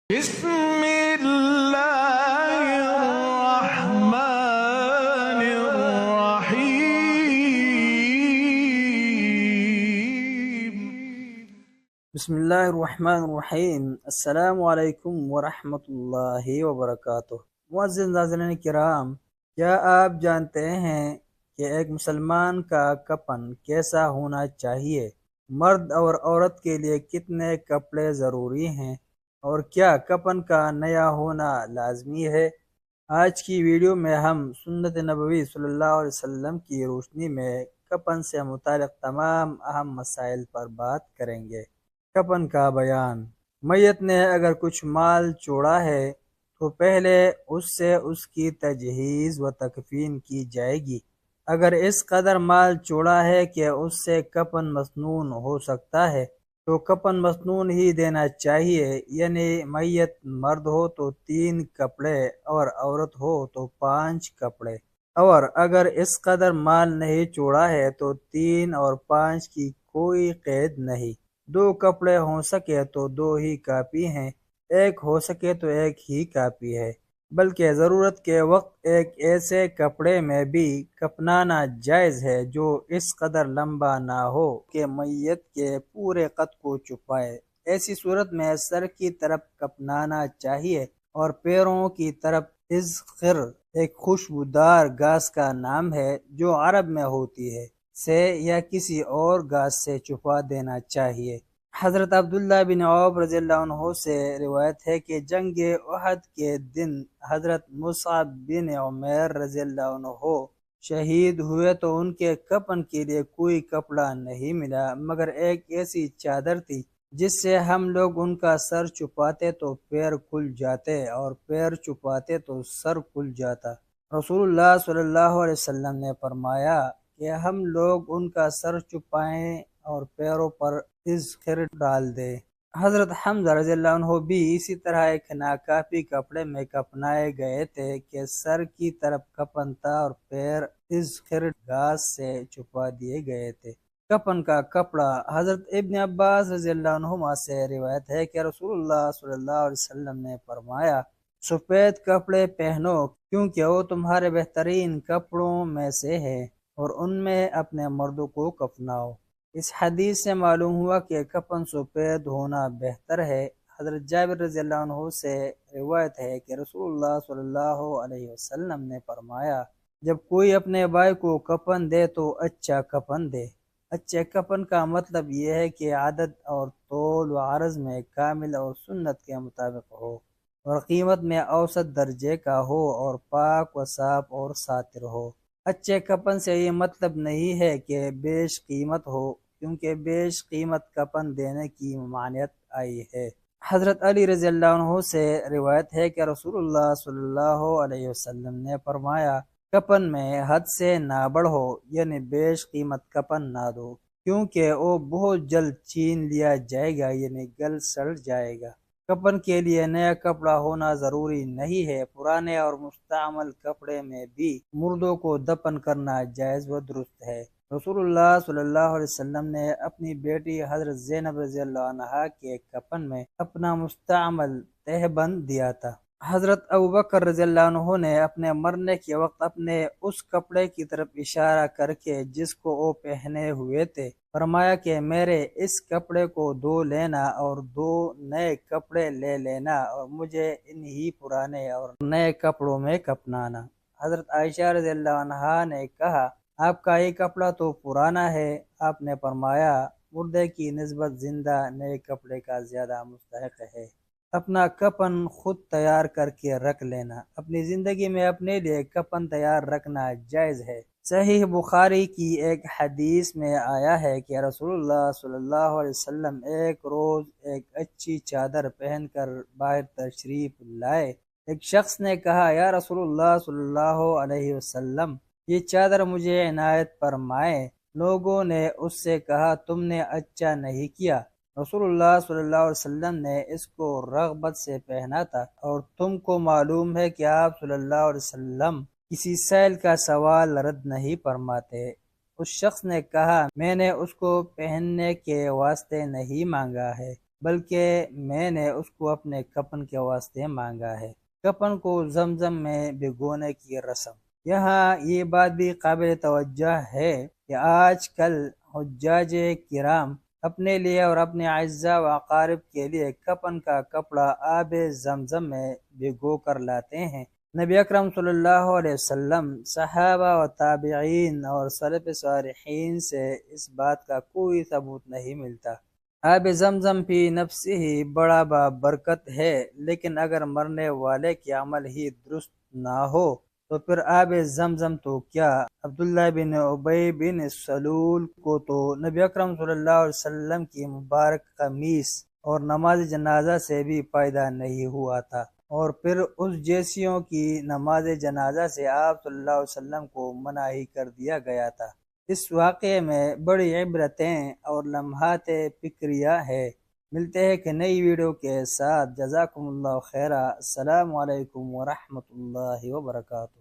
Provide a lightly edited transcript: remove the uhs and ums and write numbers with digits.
بسم اللہ الرحمن الرحیم۔ بسم اللہ الرحمن الرحیم۔ السلام علیکم ورحمۃ اللہ وبرکاتہ۔ معزز ناظرین کرام، کیا آپ جانتے ہیں کہ ایک مسلمان کا کفن کیسا ہونا چاہیے؟ مرد اور عورت کے لیے کتنے کپڑے ضروری ہیں اور کیا کفن کا نیا ہونا لازمی ہے؟ آج کی ویڈیو میں ہم سنت نبوی صلی اللہ علیہ وسلم کی روشنی میں کفن سے متعلق تمام اہم مسائل پر بات کریں گے۔ کفن کا بیان۔ میت نے اگر کچھ مال چھوڑا ہے تو پہلے اس سے اس کی تجہیز و تکفین کی جائے گی۔ اگر اس قدر مال چھوڑا ہے کہ اس سے کفن مسنون ہو سکتا ہے تو کفن مسنون ہی دینا چاہیے، یعنی میت مرد ہو تو 3 کپڑے اور عورت ہو تو 5 کپڑے، اور اگر اس قدر مال نہیں چھوڑا ہے تو 3 اور 5 کی کوئی قید نہیں۔ 2 کپڑے ہو سکے تو 2 ہی کافی ہیں، 1 ہو سکے تو 1 ہی کافی ہے، بلکہ ضرورت کے وقت ایک ایسے کپڑے میں بھی کفنانا جائز ہے جو اس قدر لمبا نہ ہو کہ میت کے پورے قد کو چھپائے۔ ایسی صورت میں سر کی طرف کفنانا چاہیے اور پیروں کی طرف اذخر، ایک خوشبودار گھاس کا نام ہے جو عرب میں ہوتی ہے، سے یا کسی اور گھاس سے چھپا دینا چاہیے۔ حضرت عبداللہ بن عوف رضی اللہ عنہ سے روایت ہے کہ جنگ احد کے دن حضرت مصعب بن عمیر رضی اللہ عنہ شہید ہوئے تو ان کے کفن کے لیے کوئی کپڑا نہیں ملا مگر ایک ایسی چادر تھی جس سے ہم لوگ ان کا سر چھپاتے تو پیر کھل جاتے اور پیر چھپاتے تو سر کھل جاتا۔ رسول اللہ صلی اللہ علیہ وسلم نے فرمایا کہ ہم لوگ ان کا سر چھپائیں اور پیروں پر اذخر ڈال دیں۔ حضرت حمزہ رضی اللہ عنہ بھی اسی طرح ایک ناکافی کپڑے میں کفنائے گئے تھے کہ سر کی طرف کفن تھا اور پیر اذخر گھاس سے چھپا دیے گئے تھے۔ کفن کا کپڑا۔ حضرت ابن عباس رضی اللہ عنہما سے روایت ہے کہ رسول اللہ صلی اللہ علیہ وسلم نے فرمایا، سفید کپڑے پہنو کیونکہ وہ تمہارے بہترین کپڑوں میں سے ہے اور ان میں اپنے مردوں کو کفناؤ۔ اس حدیث سے معلوم ہوا کہ کفن سفید ہونا بہتر ہے۔ حضرت جابر رضی اللہ عنہ سے روایت ہے کہ رسول اللہ صلی اللہ علیہ وسلم نے فرمایا، جب کوئی اپنے بھائی کو کفن دے تو اچھا کفن دے۔ اچھے کفن کا مطلب یہ ہے کہ عدد اور طول و عرض میں کامل اور سنت کے مطابق ہو اور قیمت میں اوسط درجے کا ہو اور پاک و صاف اور ساتر ہو۔ اچھے کفن سے یہ مطلب نہیں ہے کہ بیش قیمت ہو، کیونکہ بیش قیمت کفن دینے کی ممانعت آئی ہے۔ حضرت علی رضی اللہ عنہ سے روایت ہے کہ رسول اللہ صلی اللہ علیہ وسلم نے فرمایا، کفن میں حد سے نہ بڑھو، یعنی بیش قیمت کفن نہ دو، کیونکہ وہ بہت جلد چھین لیا جائے گا، یعنی گل سڑ جائے گا۔ کفن کے لیے نیا کپڑا ہونا ضروری نہیں ہے، پرانے اور مستعمل کپڑے میں بھی مردوں کو دفن کرنا جائز و درست ہے۔ رسول اللہ صلی اللہ علیہ وسلم نے اپنی بیٹی حضرت زینب رضی اللہ عنہا کے کفن میں اپنا مستعمل تہبند دیا تھا۔ حضرت ابوبکر رضی اللہ عنہ نے اپنے مرنے کے وقت اپنے اس کپڑے کی طرف اشارہ کر کے جس کو وہ پہنے ہوئے تھے فرمایا کہ میرے اس کپڑے کو دھو لینا اور 2 نئے کپڑے لے لینا اور مجھے انہی پرانے اور نئے کپڑوں میں کفنانا۔ حضرت عائشہ رضی اللہ عنہا نے کہا، آپ کا یہ کپڑا تو پرانا ہے۔ آپ نے فرمایا، مردے کی نسبت زندہ نئے کپڑے کا زیادہ مستحق ہے۔ اپنا کفن خود تیار کر کے رکھ لینا۔ اپنی زندگی میں اپنے لیے کفن تیار رکھنا جائز ہے۔ صحیح بخاری کی ایک حدیث میں آیا ہے کہ رسول اللہ صلی اللہ علیہ وسلم ایک روز ایک اچھی چادر پہن کر باہر تشریف لائے۔ ایک شخص نے کہا، یا رسول اللہ صلی اللہ علیہ وسلم، یہ چادر مجھے عنایت فرمائیں۔ لوگوں نے اس سے کہا، تم نے اچھا نہیں کیا، رسول اللہ صلی اللہ علیہ وسلم نے اس کو رغبت سے پہنا تھا، اور تم کو معلوم ہے کہ آپ صلی اللہ علیہ وسلم کسی سائل کا سوال رد نہیں فرماتے۔ اس شخص نے کہا، میں نے اس کو پہننے کے واسطے نہیں مانگا ہے، بلکہ میں نے اس کو اپنے کفن کے واسطے مانگا ہے۔ کفن کو زمزم میں بھگونے کی رسم۔ یہاں یہ بات بھی قابل توجہ ہے کہ آج کل حجاج کرام اپنے لیے اور اپنے اعزاء و اقارب کے لیے کفن کا کپڑا آب زمزم میں بھگو کر لاتے ہیں۔ نبی اکرم صلی اللہ علیہ وسلم، صحابہ و تابعین اور سلف صالحین سے اس بات کا کوئی ثبوت نہیں ملتا۔ آب زمزم فی نفسہ ہی بڑا بابرکت ہے، لیکن اگر مرنے والے کے عمل ہی درست نہ ہو تو پھر آب زمزم تو کیا؟ عبداللہ بن ابی بن سلول کو تو نبی اکرم صلی اللہ علیہ وسلم کی مبارک قمیص اور نماز جنازہ سے بھی فائدہ نہیں ہوا تھا، اور پھر اس جیسیوں کی نماز جنازہ سے آپ صلی اللہ علیہ وسلم کو منع ہی کر دیا گیا تھا۔ اس واقعے میں بڑی عبرتیں اور لمحات فکریہ ہے۔ ملتے ہیں کہ نئی ویڈیو کے ساتھ۔ جزاکم اللہ خیرہ۔ السلام علیکم ورحمۃ اللہ وبرکاتہ۔